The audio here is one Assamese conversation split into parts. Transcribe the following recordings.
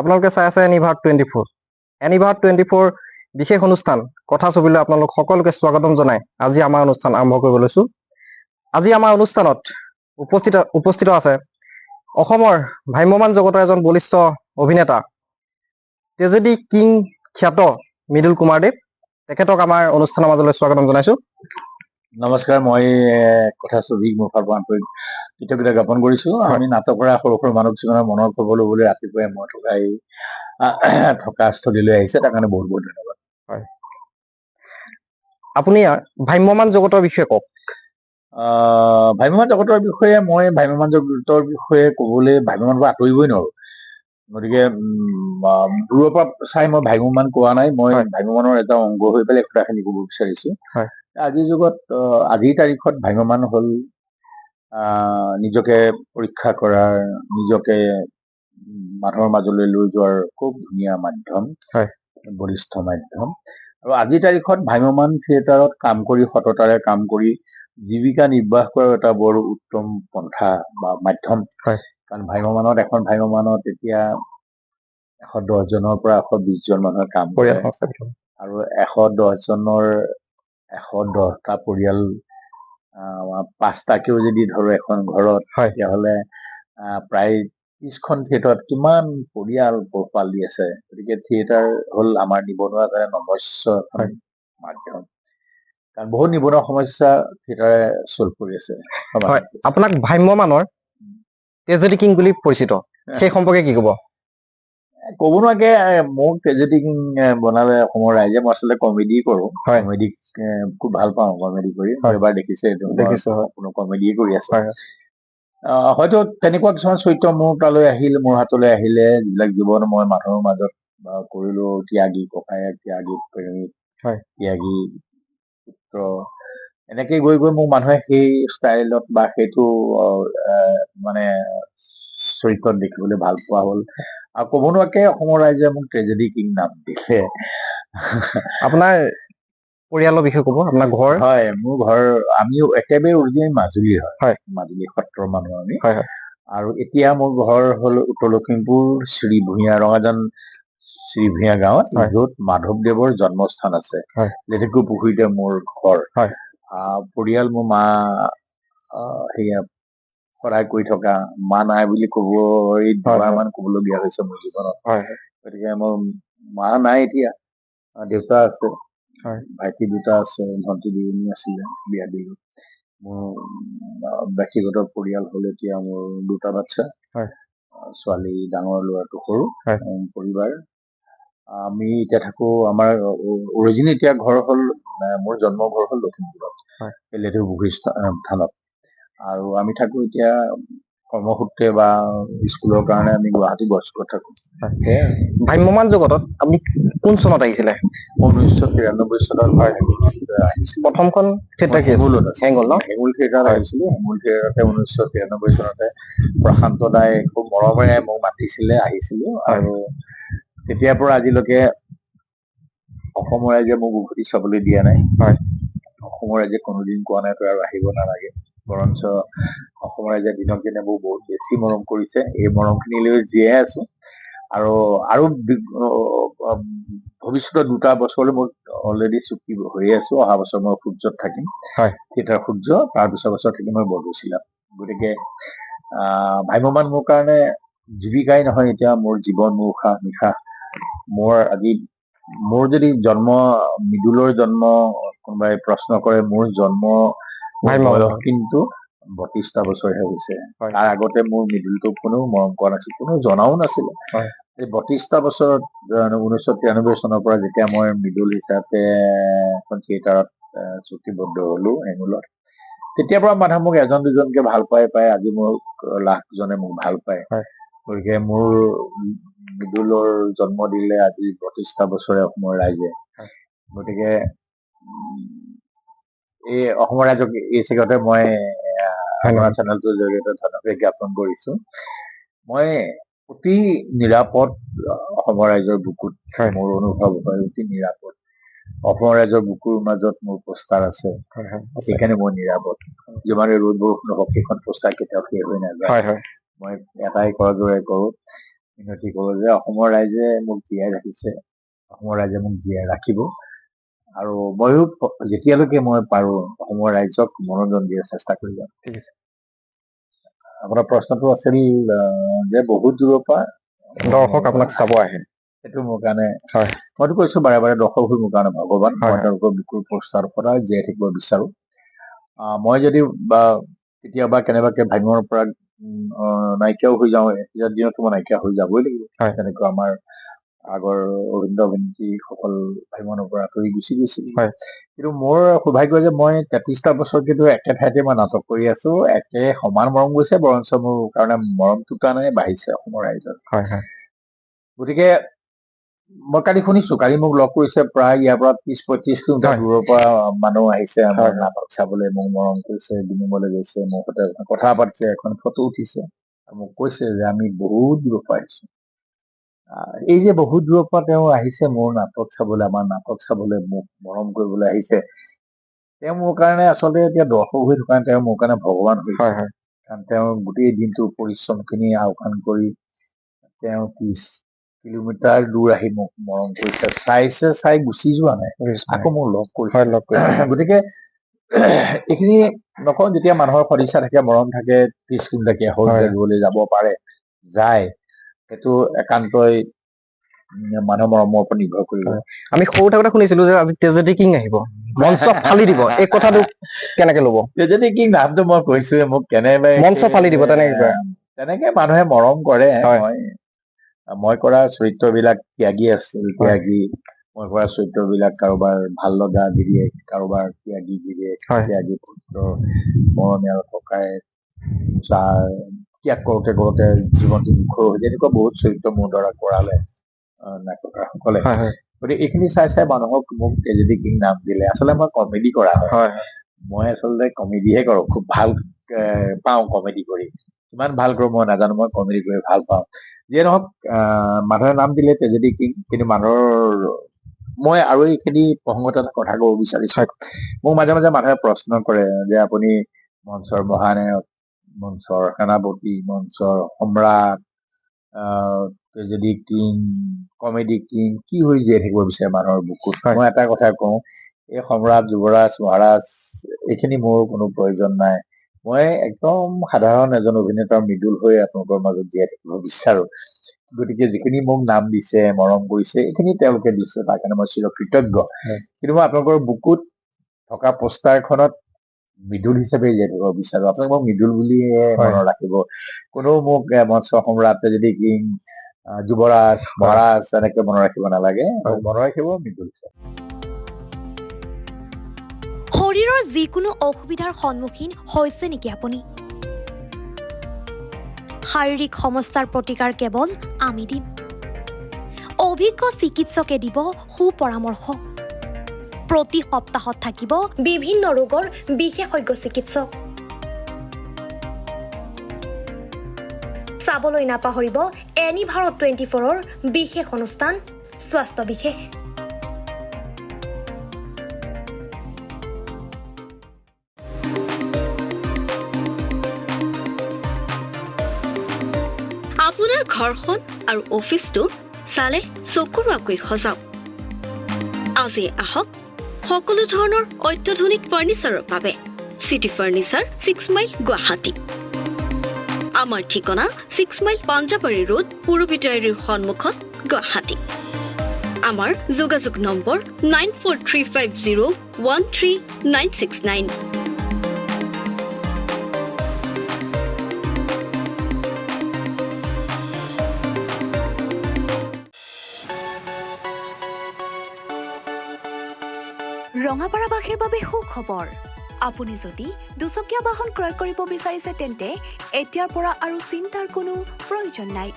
আপোনালোকে চাই আছে এনিভাৰ 24 এনিভাৰ 24 বিশেষ অনুষ্ঠান কথা ছবিলৈ আপোনালোক সকলোকে স্বাগতম জনাই আজি আমাৰ অনুষ্ঠান আৰম্ভ কৰিব লৈছো। আজি আমাৰ অনুষ্ঠানত উপস্থিত আছে অসমৰ ভ্ৰাম্যমাণ জগতৰ এজন বলিষ্ঠ অভিনেতা ট্ৰেজেডি কিং খ্যাত মৃদুল কুমাৰ দেৱ, তেখেতক আমাৰ অনুষ্ঠানৰ মাজলৈ স্বাগতম জনাইছো। নমস্কাৰ, মই কথা ছবিক মোৰ ফালৰ পৰা আন্তৰিক কৃতজ্ঞতা জ্ঞাপন কৰিছো। আমি নাটকৰ সৰু সৰু মানৱ জীৱনৰ মনৰ খবৰ ল'বলৈ ৰাতিপুৱাই মই থকা স্থলীলৈ আহিছে, তাৰ কাৰণে বহুত বহুত ধন্যবাদ। হয়, আপুনি ভ্ৰাম্যমাণ জগতৰ বিষয়ে কওক। ভ্ৰাম্যমাণ জগতৰ বিষয়ে মই ভ্ৰাম্যমাণ জগতৰ বিষয়ে ক'বলৈ ভ্ৰাম্যমাণৰ পৰা আঁতৰিবই নোৱাৰো। গতিকে দূৰৰ পৰা চাই মই ভ্ৰাম্যমাণ কোৱা নাই, মই ভ্ৰাম্যমাণৰ এটা অংগ হৈ পেলাই কথাখিনি ক'ব বিচাৰিছো। আজিৰ যুগত আজিৰ তাৰিখত ভ্ৰাম্যমাণ হ'ল নিজকে পৰীক্ষা কৰাৰ, নিজকে মানুহৰ মাজলৈ লৈ যোৱাৰ খুব ধুনীয়া মাধ্যম, বলিষ্ঠ মাধ্যম। আৰু আজিৰ তাৰিখত ভ্ৰাম্যমাণ থিয়েটাৰত কাম কৰি সততাৰে কাম কৰি জীৱিকা নিৰ্বাহ কৰাৰ এটা বৰ উত্তম পন্থা বা মাধ্যম। কাৰণ এখন ভ্ৰাম্যমাণত এতিয়া 110 জনৰ পৰা 120 জন মানুহে কাম কৰে আৰু 110 জনৰ 110টা পৰিয়াল 5টাকেও যদি ধৰো এখন ঘৰত, তেতিয়াহ'লে প্ৰায় 30খন থিয়েটাৰত কিমান পৰিয়াল পোহপাল দি আছে। গতিকে থিয়েটাৰ হ'ল আমাৰ নিবনুৱা কাৰণে নমস্য এখন মাধ্যম, কাৰণ বহুত নিবনুৱা সমস্যা থিয়েটাৰে চল্ভ কৰি আছে। আপোনাক ভ্ৰাম্যমাণৰ ট্ৰেজেডি কিং বুলি পৰিচিত, সেই সম্পৰ্কে কি ক'ব? ক'ব নোৱাকে মোক ট্ৰেজেডি কিং বনালে অসমৰ ৰাইজে। মই আচলতে কমেডি কৰো, কমেডি খুব ভাল পাওঁ কমেডি কৰি। এবাৰ দেখিছে কোনো কমেডিয়ে কৰি আছে। হয়তো তেনেকুৱা কিছুমান চৰিত্ৰ মোৰ তালৈ মোৰ হাতলৈ আহিলে, যিবিলাক জীৱন মই মানুহৰ মাজত কৰিলো, ত্যাগী ককায়েক, ত্যাগী প্ৰেমিক, ত্যাগী পুত্ৰ, এনেকে গৈ গৈ মোক মানুহে সেই ষ্টাইলত বা সেইটো মানে চৰিত্ৰত দেখিবলৈ ভাল পোৱা হ'ল। আৰু ক'ব নোৱাকে অসমৰ ৰাইজে মোক ট্ৰেজেডি কিং নাম দিলে। আপোনাৰ পৰিয়ালৰ বিষয়ে ক'ব, আপোনাৰ ঘৰ? হয়, মোৰ ঘৰ আমিও একেবাৰে অৰিজিনেল মাজুলী হয়, মাজুলী সত্ৰৰ মানুহ আমি। আৰু এতিয়া মোৰ ঘৰ হ'ল উত্তৰ লখিমপুৰ শ্ৰী ভূঞা ৰঙাজান শ্ৰী ভূঞা গাঁৱত, য'ত মাধৱদেৱৰ জন্মস্থান আছে। লেটেকু পুখুৰীতে মোৰ ঘৰ। পৰিয়াল মোৰ মা সদায় কৰি থকা, মা নাই বুলি ক'ব দুবাৰমান ক'বলগীয়া হৈছে মোৰ জীৱনত। গতিকে মোৰ মা নাই এতিয়া, দেউতা আছে, ভাইটি দুটা আছে, ভন্টি দুজনী আছিলে, বিয়া দিলো। মোৰ ব্যক্তিগত পৰিয়াল হ'ল এতিয়া মোৰ দুটা বাচ্ছা, ছোৱালী ডাঙৰ, ল'ৰাটো সৰু। পৰিবাৰ আমি এতিয়া থাকো, আমাৰ অৰিজিনেল এতিয়া ঘৰ হ'ল, মোৰ জন্ম ঘৰ হ'ল লখিমপুৰত, লেটেকু পুখুৰী থানত। আৰু আমি থাকো এতিয়া কৰ্মসূত্ৰে বা স্কুলৰ কাৰণে আমি গুৱাহাটী বস্কত থাকো। ভ্ৰাম্যমাণ জগতত আপুনি কোন চনত আহিছিলে? 1993 চনত আহিছিলো। প্ৰথমখন থিয়েটাৰ হেঙুলত আছে, হেঙুল থিয়েটাৰত আহিছিলো। হেঙুল থিয়েটাৰতে 1993 চনতে প্ৰশান্ত দাই খুব মৰমেৰে মোক মাতিছিলে, আহিছিলো। আৰু তেতিয়াৰ পৰা আজিলৈকে অসমৰ ৰাইজে মোক উভতি চাবলৈ দিয়া নাই। অসমৰ ৰাইজে কোনোদিন কোৱা নাই তই আৰু আহিব নালাগে, বৰঞ্চ অসমৰ ৰাইজে দিনক দিনে মোক বহুত বেছি মৰম কৰিছে। এই মৰমখিনিলৈ জীয়াই আছো। আৰু ভৱিষ্যতৰ 2টা বছৰলৈ মোৰ অলৰেডি চুক্তি হৈয়ে আছো। অহা বছৰ মই সূৰ্যত থাকিম, থিয়েটাৰ সূৰ্য, তাৰ পিছৰ বছৰ থাকিম মই বৰদৈচিলাত। গতিকে ভ্ৰাম্যমাণ মোৰ কাৰণে জীৱিকাই নহয়, এতিয়া মোৰ জীৱন, মোৰ উশাহ নিশাহ। মোৰ যদি জন্ম, মৃদুলৰ জন্ম কোনোবাই প্ৰশ্ন কৰে, মোৰ জন্ম বয়স কিন্তু 32টা বছৰহে হৈছে। তাৰ আগতে মোৰ মৃদুলটোক কোনেও মৰম কৰা নাছিল, কোনেও জনাও নাছিলে। এই 32টা বছৰত 1993 চনৰ পৰা যেতিয়া মই মৃদুল হিচাপে এখন থিয়েটাৰত চুক্তিবদ্ধ হলো হেঙুলত, তেতিয়াৰ পৰা মানুহে মোক এজন দুজনকে ভাল পাই আজি মোক লাখজনে মোক ভাল পায়। গতিকে মোৰ মৃদুলৰ জন্ম দিলে আজি 32টা বছৰে অসমৰ ৰাইজে। গতিকে এই অসমৰ ৰাইজক এই চিগতে মই আমাৰ চেনেলটোৰ জৰিয়তে ধন্যবাদ জ্ঞাপন কৰিছো। মই অতি নিৰাপদ অসমৰ ৰাইজৰ বুকুত, মোৰ অনুভৱ হয় অতি নিৰাপদ। অসমৰ ৰাইজৰ বুকুৰ মাজত মোৰ পোষ্টাৰ আছে, সেইকাৰণে মই নিৰাপদ। যিমানে ৰ'দ বৰষুণ হওক সেইখন পোষ্টাৰ কেতিয়াও শেষ হৈ নাযায়। মই এটাই কৰা জোৰে কৰো, মিনতি কৰোঁ যে অসমৰ ৰাইজে মোক জীয়াই ৰাখিছে, অসমৰ ৰাইজে মোক জীয়াই ৰাখিব, আৰু ময়ো যেতিয়ালৈকে মই পাৰোঁ অসমৰ ৰাইজক মনোৰঞ্জন দিয়াৰ চেষ্টা কৰি যাম। ঠিক আছে। আপোনাৰ প্ৰশ্নটো আছিল যে বহুত দূৰৰ পৰা দৰ্শক আপোনাক চাব আহে, সেইটো মোৰ কাৰণে, হয়, মইতো কৈছো বাৰে বাৰে, দৰ্শক হৈ মোৰ কাৰণে ভগৱান। হয়, মই তেওঁলোকৰ বুকুৰ পষ্টাৰ সদায় জীয়াই থাকিব বিচাৰো। মই যদি বা কেতিয়াবা কেনেবাকে ভাগ্যৰ পৰা নাইকিয়াও হৈ যাওঁ, এতিয়া দিনতো মই নাইকিয়া হৈ যাবই লাগিব। হয়। তেনেকৈ আমাৰ আগৰ অভিনেতা অভিনেত্ৰীসকল ভাগ্যৰ পৰা আঁতৰি গুচি গৈছিল। হয়। কিন্তু মোৰ সৌভাগ্য যে মই 33টা বছৰ কিন্তু একে ঠাইতে মই নাটক কৰি আছো, একে সমান মৰম গৈছে, বৰঞ্চ মোৰ কাৰণে মৰমটো কাৰণে বাঢ়িছে অসমৰ ৰাইজৰ। হয়, হয়। গতিকে মই কালি শুনিছো, কালি মোক লগ কৰিছে প্ৰায় ইয়াৰ পৰা 30-35 কিলোমিটাৰ দূৰৰ পৰা মানুহ আহিছে আমাৰ নাটক চাবলৈ, মোক মৰম কৰিছে, বিনিময়লৈ গৈছে, মোৰ সৈতে কথা পাতিছে, এখন ফটো উঠিছে, মোক কৈছে যে আমি বহুত দূৰৰ পৰা আহিছো। এই যে বহুত দূৰৰ পৰা তেওঁ আহিছে মোৰ নাটক চাবলৈ, আমাৰ নাটক চাবলৈ, মোক মৰম কৰিবলৈ আহিছে, তেওঁ মোৰ কাৰণে আচলতে এতিয়া দৰ্শক হৈ থকা, তেওঁ মোৰ কাৰণে ভগৱান হৈছে। কাৰণ তেওঁ গোটেই দিনটোৰ পৰিশ্ৰমখিনি আওকাণ কৰি তেওঁ 30 কিলোমিটাৰ দূৰ আহি মোক মৰম কৰিছে, চাই গুচি যোৱা নাই, আকৌ মোক লগ কৰিছে। গতিকে এইখিনি নকওঁ, যেতিয়া মানুহৰ সদিচ্ছা থাকে, মৰম থাকে, 30 কিলোমিটাৰ দূৰলৈ যাব পাৰে, যায়, সেইটো একান্তই মানুহৰ মৰমৰ ওপৰত নিৰ্ভৰ কৰিব। আমি সৰু থাকোতে শুনিছিলো যে আজি ট্ৰেজেডি কিং আহিব, মঞ্চ ফালি দিব, এই কথাটো কেনেকে ল'ব? ট্ৰেজেডি কিং নামটো মই কৈছোৱে, মোক কেনেবাৰে মঞ্চ ফালি দিব, তেনেকে মানুহে মৰম কৰে। মই কৰা চৰিত্ৰবিলাক ত্যাগী আছিল, ত্যাগী। মই কৰা চৰিত্ৰবিলাক কাৰোবাৰ ভাল লগা গিৰিয়েক, কাৰোবাৰ ত্যাগী গিৰিয়েক, ত্যাগী পুত্ৰ, মৰমীয়াল ককাই, যাৰ ত্যাগ কৰোতে কৰোতে জীৱনটো নিখৰ হৈ যায়, এনেকুৱা বহুত চৰিত্ৰ মোৰ দ্বাৰা কৰালে নাট্যকাৰসকলে। গতিকে এইখিনি চাই মানুহক মোক ট্ৰেজেডি কিং নাম দিলে। আচলতে মই কমেডি কৰা হয়, মই আচলতে কমেডিহে কৰো, খুব ভাল পাওঁ কমেডি কৰি। ইমান ভাল কৰো মই নাজানো, মই কমেডি কৰি ভাল পাওঁ। যিয়ে নহওক, মানুহে নাম দিলে ট্ৰেজেডি কিং, কিন্তু মানুহৰ মই আৰু এইখিনি প্ৰসংগত এটা কথা ক'ব বিচাৰিছো। মোক মাজে মাজে মানুহে প্ৰশ্ন কৰে যে আপুনি মঞ্চৰ মহানায়ক, মঞ্চৰ সেনাপতি, মঞ্চৰ সম্ৰাট, ট্ৰেজেডি কিং, কমেডি কিং, কি হৈ জীয়াই থাকিব বিচাৰে মানুহৰ বুকুত? মই এটা কথা কওঁ, এই সম্ৰাট, যুৱৰাজ, মহাৰাজ এইখিনি মোৰ কোনো প্ৰয়োজন নাই। মই একদম সাধাৰণ এজন অভিনেতাৰ মৃদুল হৈ আপোনালোকৰ মাজত জীয়াই থাকিব বিচাৰো। গতিকে যিখিনি মোক নাম দিছে, মৰম কৰিছে, এইখিনি তেওঁলোকে দিছে, তাৰ কাৰণে মই চিৰকৃতজ্ঞ। কিন্তু মই আপোনালোকৰ বুকুত থকা পোষ্টাৰখনত মৃদুল হিচাপে জীয়াই থাকিব বিচাৰো। আপোনালোকে মোক মৃদুল বুলিয়ে মনত ৰাখিব। কোনো মোক মঞ্চ সম্ৰাট, ট্ৰেজেডি কিং, যুৱৰাজ, মহাৰাজ এনেকে মনত ৰাখিব নালাগে, মনত ৰাখিব মৃদুল হিচাপে। শৰীৰৰ যিকোনো অসুবিধাৰ সন্মুখীন হৈছে নেকি আপুনি? শাৰীৰিক সমস্যাৰ প্ৰতিকাৰ কেৱল আমি দিম। অভিজ্ঞ চিকিৎসকে দিব সুপৰামৰ্শ। প্ৰতি সপ্তাহত থাকিব বিভিন্ন ৰোগৰ বিশেষজ্ঞ চিকিৎসক। চাবলৈ নাপাহৰিব এনি ভাৰত 24ৰ বিশেষ অনুষ্ঠান স্বাস্থ্য বিশেষ। আপোনাৰ ঘৰখন আৰু অফিচটো চালে চকুৰোৱাকৈ সজাওক। আজি আহক সকলো ধৰণৰ অত্যাধুনিক ফাৰ্নিচাৰৰ বাবে চিটি ফাৰ্নিচাৰ 6 মাইল গুৱাহাটী। আমাৰ ঠিকনা 6 মাইল পাঞ্জাবাৰী ৰোড, পুৰবিটাৰীৰ সন্মুখত, গুৱাহাটী। আমাৰ যোগাযোগ নম্বৰ 9435013969। ৰঙাপাৰাবাসীৰ বাবে সুখবৰ। আপুনি যদি দুচকীয়া বাহন ক্ৰয় কৰিব বিচাৰিছে তেন্তে এতিয়াৰ পৰা আৰু চিন্তাৰ কোনো প্ৰয়োজন নাই।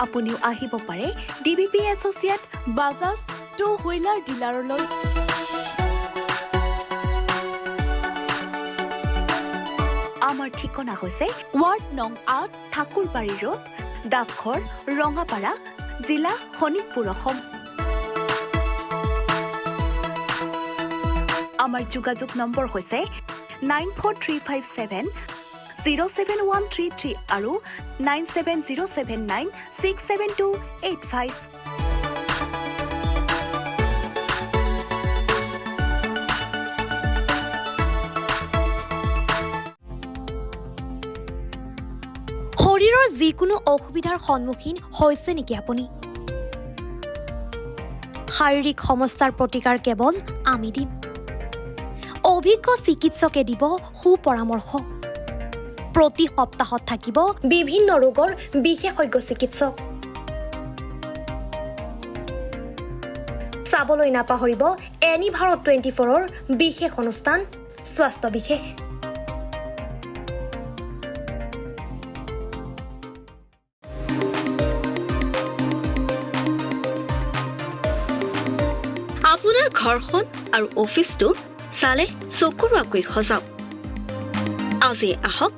আপুনিও আহিব পাৰে DBP associate Bajaj two wheeler ডিলাৰলৈ। আমাৰ ঠিকনা হৈছে ৱাৰ্ড নং ৮, ঠাকুৰবাৰী ৰোড, ডাকঘৰ, ৰঙাপাৰা, জিলা শোণিতপুৰ, অসম। আমাৰ যোগাযোগ নম্বৰ হৈছে 94357 07133 আৰু 9707967285। শৰীৰৰ যিকোনো অসুবিধাৰ সন্মুখীন হৈছে নেকি আপুনি? শাৰীৰিক সমস্যাৰ প্ৰতিকাৰ কেৱল আমি দিম। অভিজ্ঞ চিকিৎসকে দিব সুপৰামৰ্শ। প্ৰতি সপ্তাহত থাকিব বিভিন্ন ৰোগৰ বিশেষজ্ঞ চিকিৎসক। চাবলৈ নাপাহৰিব এনি ভাৰত 24ৰ বিশেষ অনুষ্ঠান স্বাস্থ্য বিশেষ। আপোনাৰ ঘৰখন আৰু অফিচটো চালে চকুৰুৱাকৈ সজাওক। আজি আহক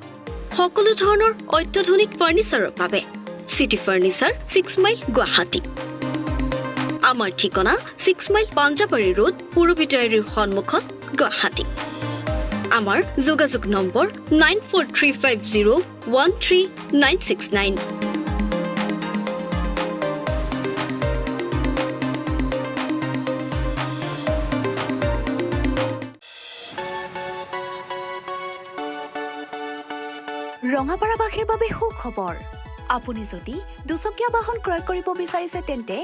সকলো ধৰণৰ অত্যাধুনিক ফাৰ্নিচাৰৰ বাবে চিটি ফাৰ্নিচাৰ 6 মাইল গুৱাহাটী। আমাৰ ঠিকনা 6 মাইল পাঞ্জাবাৰী ৰোড পুৰবিটাৰীৰ সন্মুখত গুৱাহাটী। আমাৰ যোগাযোগ নম্বৰ 9435013969। ৰঙাপাৰাবাসীৰ বাবে সুখবৰ। আপুনি যদি দুচকীয়া বাহন ক্ৰয় কৰিব বিচাৰিছে তেন্তে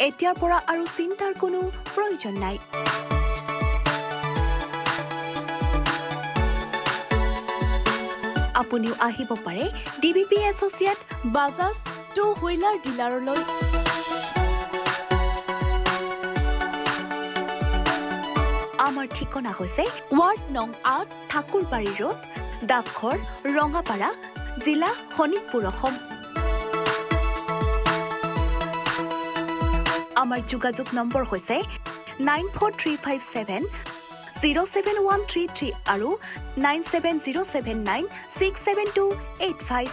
এতিয়াৰ পৰা আৰু চিন্তাৰ কোনো প্ৰয়োজন নাই। আপুনিও আহিব পাৰে DBP associate Bajaj two wheeler ডিলাৰলৈ। আমাৰ ঠিকনা হৈছে ৱাৰ্ড নং ৮ ঠাকুৰবাৰী ৰোড, ডাকঘৰ, ৰঙাপাৰা, জিলা শোণিতপুৰ, অসম। আমাৰ যোগাযোগ নম্বৰ হৈছে 94357 07133 আৰু 9707967285।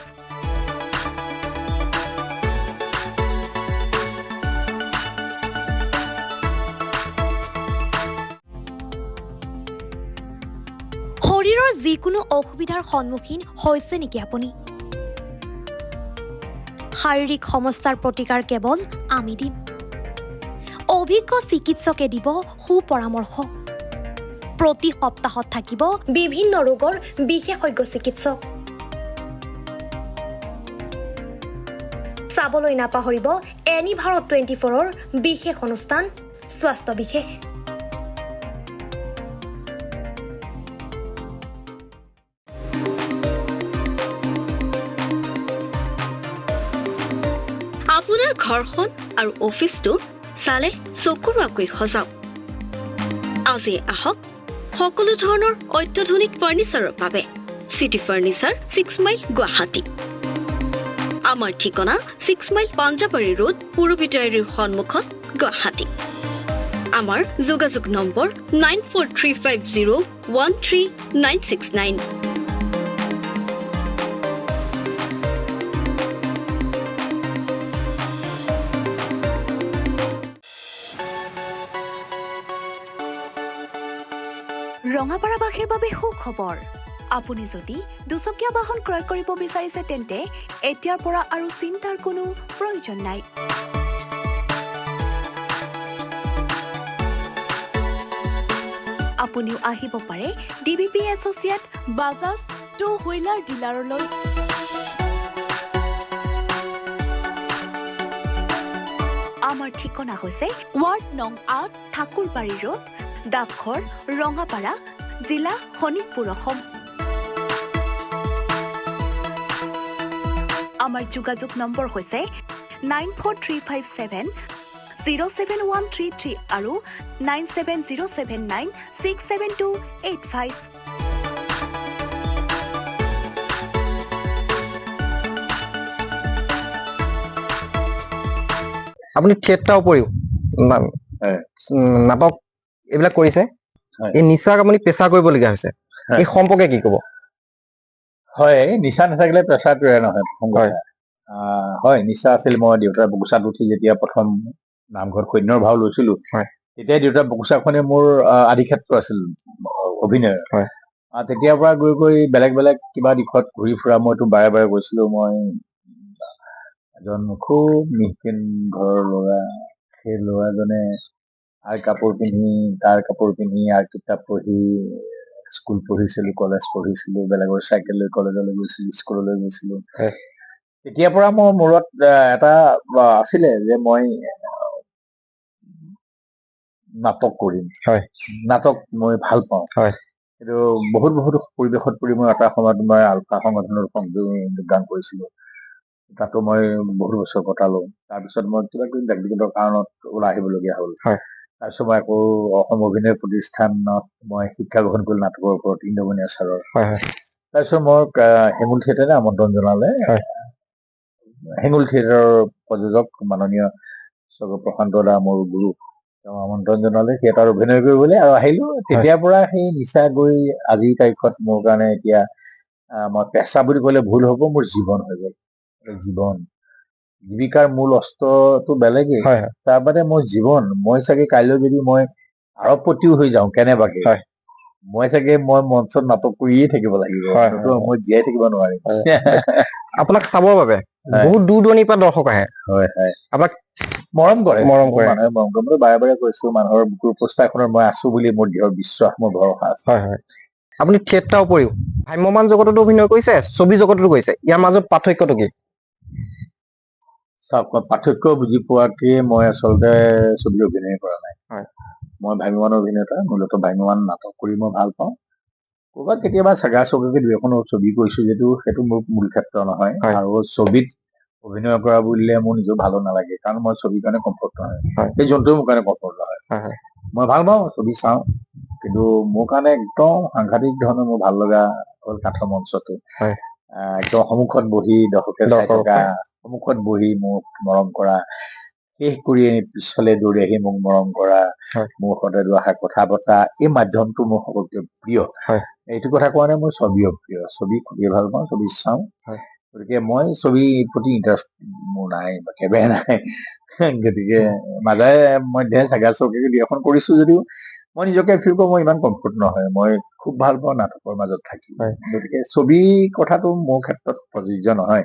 শৰীৰৰ যিকোনো অসুবিধাৰ সন্মুখীন হৈছে নেকি আপুনি? শাৰীৰিক সমস্যাৰ প্ৰতিকাৰ কেৱল আমি দিম। অভিজ্ঞ চিকিৎসকে দিব সুপৰামৰ্শ। প্ৰতি সপ্তাহত থাকিব বিভিন্ন ৰোগৰ বিশেষজ্ঞ চিকিৎসক। চাবলৈ নাপাহৰিব এনি ভাৰত 24ৰ বিশেষ অনুষ্ঠান স্বাস্থ্য বিশেষ। আপোনাৰ ঘৰখন আৰু অফিচটো চালে চকুৰুৱাকৈ সজাওক। আজি আহক সকলো ধৰণৰ অত্যাধুনিক ফাৰ্নিচাৰৰ বাবে চিটি ফাৰ্নিচাৰ 6 মাইল গুৱাহাটী। আমাৰ ঠিকনা 6 মাইল পাঞ্জাবাৰী ৰোড পুৰবিটাৰীৰ সন্মুখত গুৱাহাটী। আমাৰ যোগাযোগ নম্বৰ 9435013969। ৰঙাপাৰাবাসীৰ বাবে সুখবৰ। আপুনি যদি দুচকীয়া বাহন ক্ৰয় কৰিব বিচাৰিছে তেন্তে এতিয়াৰ পৰা আৰু চিন্তাৰ কোনো প্ৰয়োজন নাই। আপুনিও আহিব পাৰে DBP associate Bajaj two wheeler ডিলাৰলৈ। আমাৰ ঠিকনা হৈছে ৱাৰ্ড নং ৮ ঠাকুৰবাৰী ৰোড, ডাকঘৰ, ৰঙাপাৰা, জিলা শোণিতপুৰ, অসম। আমাৰ যোগাযোগ নম্বৰ হৈছে 94357 07133 আৰু 9707967285। আপুনি থিয়েটাৰৰ উপৰিও নাটক এইবিলাক কৰিছে। এই নিচাক আপুনি পেচা কৰিবলগীয়া হৈছে, এই সম্পৰ্কে কি ক'ব? হয়, নিচা নাথাকিলে প্ৰেছাৰটোৱে নহয়। হয়, নিচা আছিল। মই দেউতাৰ বগুচাত উঠি যেতিয়া প্ৰথম নামঘৰত সৈন্যৰ ভাও লৈছিলো, তেতিয়া দেউতাৰ বগুচাখনে মোৰ আদিক্ষেত্ৰ আছিল অভিনয়ৰ। তেতিয়াৰ পৰা গৈ গৈ বেলেগ বেলেগ কিবা দিশত ঘূৰি ফুৰা মইতো বাৰে বাৰে কৈছিলো মই এজন খুব মিহিন ঘৰৰ ল'ৰা। সেই ল'ৰাজনে আৰ কাপোৰ পিন্ধি তাৰ কাপোৰ পিন্ধি আৰ কিতাপ পঢ়ি স্কুল পঢ়িছিলো, কলেজ পঢ়িছিলো, বেলেগৰ চাইকেল লৈ কলেজলৈ গৈছিলো, স্কুললৈ গৈছিলো। তেতিয়াৰ পৰা মোৰ মূৰত এটা আছিলে যে মই নাটক কৰিম। নাটক মই ভাল পাওঁ। কিন্তু বহুত পৰিৱেশত পৰি মই এটা সময়ত মই আলফা সংগঠনৰ যোগদান কৰিছিলো। তাতো মই বহুত বছৰ কটালো। তাৰপিছত মই কিবা কিবি ব্যক্তিগত কাৰণত ওলাই আহিবলগীয়া হ'ল। তাৰপিছত মই আকৌ অসম অভিনয় প্ৰতিষ্ঠানত মই শিক্ষা গ্ৰহণ কৰিলো নাটকৰ ওপৰত ইন্দ্ৰমণি আচাৰৰ। তাৰপিছত মই হেঙুল থিয়েটাৰে আমন্ত্ৰণ জনালে। হেঙুল থিয়েটাৰৰ প্ৰযোজক মাননীয় স্বৰ্গীয় প্ৰশান্ত দা মোৰ গুৰু, তেওঁ আমন্ত্ৰণ জনালে থিয়েটাৰত অভিনয় কৰিবলৈ আৰু আহিলো। তেতিয়াৰ পৰা সেই নিচা গৈ আজিৰ তাৰিখত মোৰ কাৰণে এতিয়া মই পেচা বুলি ক'লে ভুল হ'ব, মোৰ জীৱন হৈ গ'ল। জীৱন জীৱিকাৰ মূল অস্ত্ৰটো বেলেগেই, তাৰ বাদে মোৰ জীৱন। মই চাগে কাইলৈ যদি মই আৰবপতিও হৈ যাওঁ কেনেবাকে, মই চাগে মই মঞ্চত নাটক কৰিয়ে থাকিব লাগিব, মই জীয়াই থাকিব নোৱাৰিম। আপোনাক চাবৰ বাবে বহুত দূৰ দূৰণিৰ পৰা দৰ্শক আহে। আপোনাক মৰম কৰে। মানুহে মৰম কৰে। মই বাৰে বাৰে কৈছো মানুহৰ বুকুৰ উপস্থাখনত মই আছো বুলি মোৰ দৃঢ় বিশ্বাস, মোৰ ভৰসা আছে। আপুনি থিয়েটাৰৰ উপৰিও ভ্ৰাম্যমাণ জগততো অভিনয় কৰিছে, ছবি জগততো কৰিছে। ইয়াৰ মাজত পাৰ্থক্যটো কি? চাওক, পাৰ্থক্য বুজি পোৱাকে মই আচলতে ছবি অভিনয় কৰা নাই। মই ভ্ৰাম্যমাণ অভিনেতা, মূলতঃ ভ্ৰাম্যমাণ নাটক কৰি মই ভাল পাওঁ। ক'ৰবাত কেতিয়াবা চাগা চকুকে দুই এখন ছবি কৰিছো যদিও সেইটো মোৰ মূল ক্ষেত্ৰ নহয়। আৰু ছবিত অভিনয় কৰা বুলিলে মোৰ নিজেও ভালো নালাগে, কাৰণ মই ছবিৰ কাৰণে কমফৰ্ট নহয়। সেই জন্তুৱে মোৰ কাৰণে কমফৰ্ট নহয়। মই ভাল পাওঁ, ছবি চাওঁ, কিন্তু মোৰ কাৰণে একদম সাংঘাতিক ধৰণৰ মোৰ ভাল লগা হ'ল কাঠৰ মঞ্চটো। একদম সন্মুখত বহি দৰ্শকে চাই থকা, সন্মুখত বহি মোক মৰম কৰা, শেষ কৰি পিছফালে দৌৰি আহি মোক মৰম কৰা, মোৰ সতে দুআষাৰ কথা পতা, এই মাধ্যমটো মোৰ সকলোতকৈ প্ৰিয়। এইটো কথা কোৱা নাই মোৰ ছবিও প্ৰিয়, ছবি খুবেই ভাল পাওঁ, ছবি চাওঁ। গতিকে মই ছবিৰ প্ৰতি ইণ্টাৰেষ্ট মোৰ নাই, একেবাৰে নাই। গতিকে মাজে মধ্যে চাগা চকুকে দুই এখন কৰিছো যদিও মই নিজকে ফিল কৰোঁ মই ইমান কমফৰ্ট নহয়। মই খুব ভাল পাওঁ নাটকৰ মাজত থাকি। গতিকে ছবি কথাটো মোৰ ক্ষেত্ৰত প্ৰযোজ্য নহয়।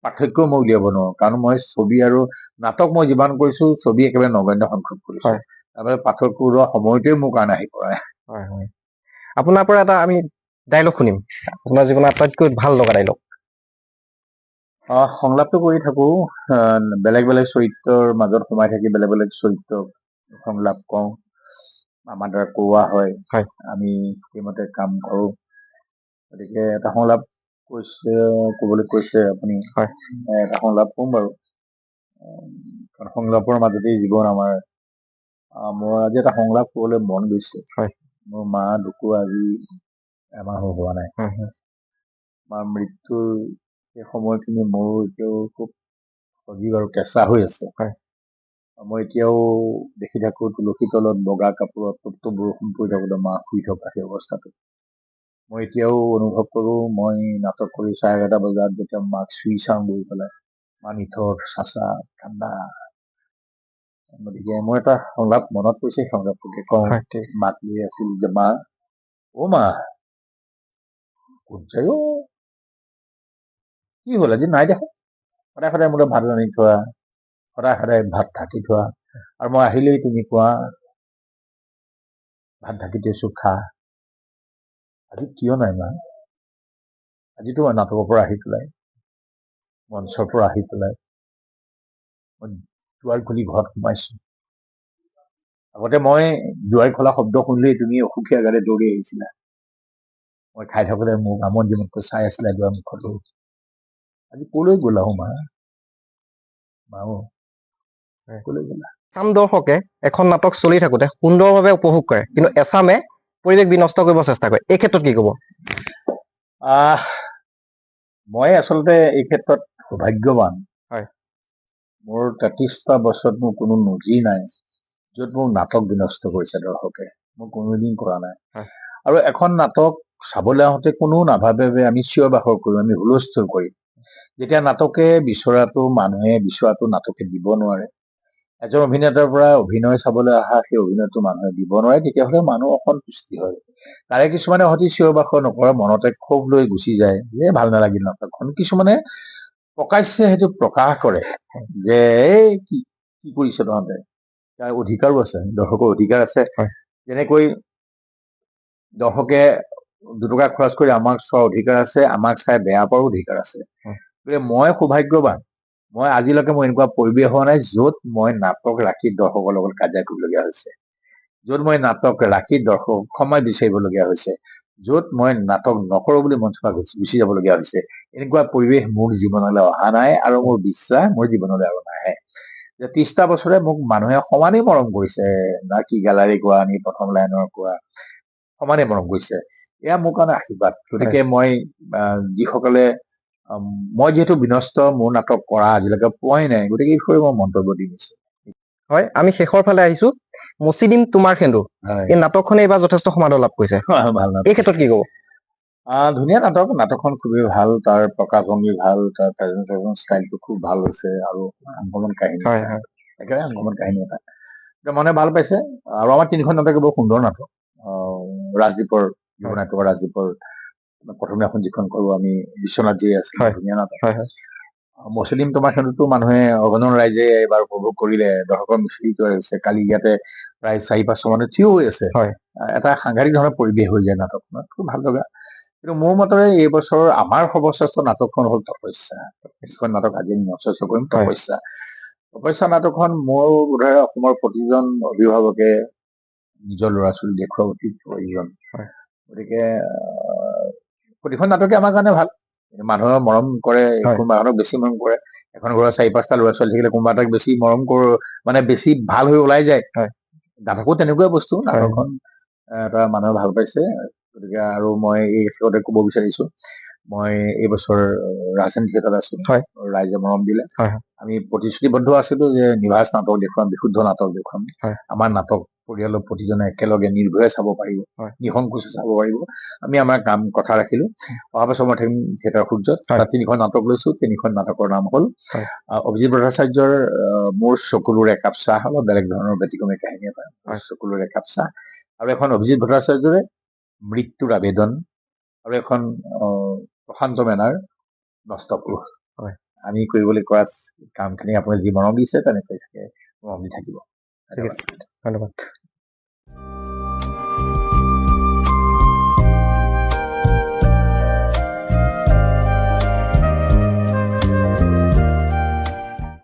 পাৰ্থক্য মই উলিয়াব নোৱাৰো, কাৰণ মই ছবি আৰু নাটক মই যিমান কৰিছো, ছবি একেবাৰে নগণ্য সংখ্যক কৰিছো। তাৰবাবে পাৰ্থক্য ওলোৱা সময়টোৱে মোৰ কাৰণে আহি পৰে। আপোনাৰ পৰা এটা আমি ডাইলগ শুনিম, আপোনাৰ জীৱনৰ আটাইতকৈ ভাল লগা ডাইলগ। সংলাপটো কৰি থাকো, বেলেগ বেলেগ চৰিত্ৰৰ মাজত সোমাই থাকি বেলেগ বেলেগ চৰিত্ৰক সংলাপ কওঁ, আমাৰ দ্বাৰা কৰোৱা হয়, আমি সেইমতে কাম কৰো। গতিকে এটা সংলাপ কবলৈ কৈছে আপুনি, এটা সংলাপ কম বাৰু। সংলাপৰ মাজতেই জীৱন আমাৰ। মই আজি এটা সংলাপ কবলৈ মন গৈছে। মোৰ মা ঢুকুৱা আজি এমাহো হোৱা নাই। মাৰ মৃত্যুৰ সেই সময়খিনি মোৰ এতিয়াও খুব সজীৱ আৰু কেঁচা হৈ আছে। মই এতিয়াও দেখি থাকো তুলসী তলত বগা কাপোৰত টুপটুপ বৰষুণ পৰি থাকোতে মা শুই থকা সেই অৱস্থাটো। মই এতিয়াও অনুভৱ কৰো, মই নাটক কৰি 11:30 বজাত যেতিয়া মাক চুই চাওঁ গৈ পেলাই, মা নিথৰ, চাচা, ঠাণ্ডা। গতিকে মোৰ এটা সংলাপ মনত পৰিছে, সংলাপটোকে কওঁ। মাক লৈ আছিল যে, মা অ মা ক'ত যায় অ? কি হ'ল আজি নাই দেখা? সদায় সদায় মোলৈ ভাত ৰান্ধি থোৱা, সদায় সদায় ভাত ঢাকি থোৱা, আৰু মই আহিলেই তুমি কোৱা ভাত ঢাকি থৈছো খা। আজি কিয় নাই মা? আজিতো মই নাটকৰ পৰা আহি পেলাই, মঞ্চৰ পৰা আহি পেলাই মই দুৱাৰ খুলি ঘৰত সোমাইছো। আগতে মই দুৱাৰ খোলা শব্দ শুনিলেই তুমি অসুখীয়া গাতে দৌৰি আহিছিলা। মই খাই থাকোতে মোক আমোদজনককৈ চাই আছিলা দুৱাৰ মুখতো। আজি কলৈ গ'লা মা? কলৈ গ'লা? এচাম দৰ্শকে এখন নাটক চলি থাকোতে সুন্দৰভাৱে উপভোগ কৰে, কিন্তু এচামে পৰিৱেশ বিনষ্ট কৰিব চেষ্টা কৰে। এই ক্ষেত্ৰত কি ক'ব? মই আচলতে এই ক্ষেত্ৰত সৌভাগ্যৱান। মোৰ 33টা বছৰত মোৰ কোনো নজিৰ নাই য'ত মোক নাটক বিনষ্ট কৰিছে দৰ্শকে। মই কোনোদিন কৰা নাই। আৰু এখন নাটক চাবলৈ আহোঁতে কোনো নাভাবে যে আমি চিঞৰ বাখৰ কৰিম, আমি হুলস্থুল কৰিম। যেতিয়া নাটকে বিচৰাটো মানুহে বিচৰাটো নাটকে দিব নোৱাৰে, এজন অভিনেতাৰ পৰা অভিনয় চাবলৈ অহা সেই অভিনয়টো মানুহে দিব নোৱাৰে, তেতিয়াহ'লে মানুহ অসন্তুষ্টি হয়। তাৰে কিছুমানে অতি চিঞৰ বাখৰ নকৰে, মনতে ক্ষোভ লৈ গুচি যায় যে ভাল নালাগিল নাটকখন। কিছুমানে প্ৰকাশ্যে সেইটো প্ৰকাশ কৰে যে এই কি কি কৰিছে তহঁতে। তাৰ অধিকাৰো আছে, দৰ্শকৰ অধিকাৰ আছে। হয়। যেনেকৈ দৰ্শকে দুটকা খৰচ কৰি আমাক চোৱাৰ অধিকাৰ আছে, আমাক চাই বেয়া পোৱাৰো অধিকাৰ আছে। হয়। গতিকে মই সৌভাগ্যৱান, মই আজিলৈকে মই এনেকুৱা পৰিৱেশ হোৱা নাই য'ত মই নাটক ৰাখি দৰ্শকৰ লগত কাজিয়া কৰিবলগীয়া হৈছে, য'ত মই নাটক ৰাখি দৰ্শকক সময় বিচাৰিবলগীয়া হৈছে, য'ত মই নাটক নকৰোঁ বুলি মঞ্চৰ পৰা গুচি যাবলগীয়া হৈছে। এনেকুৱা পৰিৱেশ মোৰ জীৱনলৈ অহা নাই, আৰু মোৰ বিশ্বাস মোৰ জীৱনলৈ আৰু নাহে। যে 30টা বছৰে মোক মানুহে সমানেই মৰম কৰিছে, না কি গেলাৰী কোৱা নি প্ৰথম লাইনৰ কোৱা, সমানেই মৰম কৰিছে। এয়া মোৰ কাৰণে আশীৰ্বাদ। গতিকে মই যিসকলে মই যিহেতু বিনষ্ট, মোৰ নাটক কৰা আজিলৈকে পোৱাই নাই, গতিকে এই বিষয়ে মই মন্তব্য দি দিছোঁ। হয়, আমি শেষৰ ফালে আহিছো। মচি দিম তোমাৰ সেন্দুৰ, এই নাটকখনে এইবাৰ যথেষ্ট সমাদৰ লাভ কৰিছে। ভাল নাটক। এই ক্ষেত্ৰত কি ক'ব? ধুনীয়া নাটক, নাটকখন খুবেই ভাল, তাৰ প্ৰকাশভংগি ভাল, তাৰ প্ৰেজেন্টেশ্যন ষ্টাইলটো খুব ভাল হৈছে, আৰু আনকমন কাহিনী হয়, এটা, হয়। একেবাৰে আনকমন কাহিনী এটা। মানুহে ভাল পাইছে, আৰু আমাৰ 3খন নাটকে বৰ সুন্দৰ নাটক। ৰাজদ্বীপৰ যুৱ নাটকৰ ৰাজদ্বীপৰ প্ৰথম দিনাখন যিখন কৰো আমি বিশ্বনাথজীয়ে আছিল, হয়। ধুনীয়া নাটক। হয়, হয়। মুছলিম তোমাৰ খেলতো মানুহে অগণন ৰাইজে এইবাৰ উপভোগ কৰিলে, দৰ্শকৰ মিছিলটো হৈছে। কালি ইয়াতে প্ৰায় 400-500 মানুহ থিয় হৈ আছে। হয়। এটা সাংঘাতিক ধৰণৰ পৰিৱেশ হৈ যায় নাটকখনত, খুব ভাল লগা। কিন্তু মোৰ মতেৰে এই বছৰৰ আমাৰ সৰ্বশ্ৰেষ্ঠ নাটকখন হ'ল তপস্যা। সেইখন নাটক আজি আমি মঞ্চস্থ কৰিম, হয়। তপস্যা। তপস্যা নাটকখন মোৰ বোধহয় অসমৰ প্ৰতিজন অভিভাৱকে নিজৰ ল'ৰা ছোৱালী দেখুওৱা অতি প্ৰয়োজন। হয়। গতিকে প্ৰতিখন নাটকে আমাৰ কাৰণে ভাল। মানুহৰ মৰম কৰে, হয়। কোনোবা এখনক বেছি মৰম কৰে। এখন ঘৰৰ 4-5টা ল'ৰা ছোৱালী থাকিলে কোনোবা এটাক বেছি মৰম কৰো, মানে বেছি ভাল হৈ ওলাই যায়। হয়। নাটকো তেনেকুৱাই বস্তু। হয়। নাটকখন এটা মানুহে ভাল পাইছে। গতিকে আৰু মই এই ক্ষেত্ৰতে ক'ব বিচাৰিছো, মই এইবছৰ ৰাজধানী থিয়েটাৰত আছো, হয়। ৰাইজে মৰম দিলে। হয়। আমি প্ৰতিশ্ৰুতিবদ্ধ আছিলো যে নিভাঁজ নাটক দেখুৱাম, বিশুদ্ধ নাটক দেখুৱাম। হয়। আমাৰ নাটক পৰিয়ালৰ প্ৰতিজনে একেলগে নিৰ্ভয়ে চাব পাৰিব, হয়। নিসংকোচে চাব পাৰিব। আমি আমাৰ কাম কথা ৰাখিলো। অহা বছৰ মই থাকিম থিয়েটাৰ সূৰ্যত। হয়। তাত 3খন নাটক লৈছো। 3খন নাটকৰ নাম হ'ল হয়। অভিজিত ভট্টাচাৰ্যৰ মোৰ চকুলোৰে একাপ চাহ, অলপ বেলেগ ধৰণৰ ব্যতিক্ৰমী কাহিনী এটা, মোৰ চকুলোৰে একাপ চাহ। আৰু এখন অভিজিত ভট্টাচাৰ্যৰে মৃত্যুৰ আবেদন, আৰু এখন প্ৰশান্ত মেনাৰ নষ্ট পুৰুষ। হয়। আমি কৰিবলৈ কৰা কামখিনি আপুনি যি মৰম দিছে তেনেকৈ মৰম দি থাকিব। ঠিক আছে, ধন্যবাদ।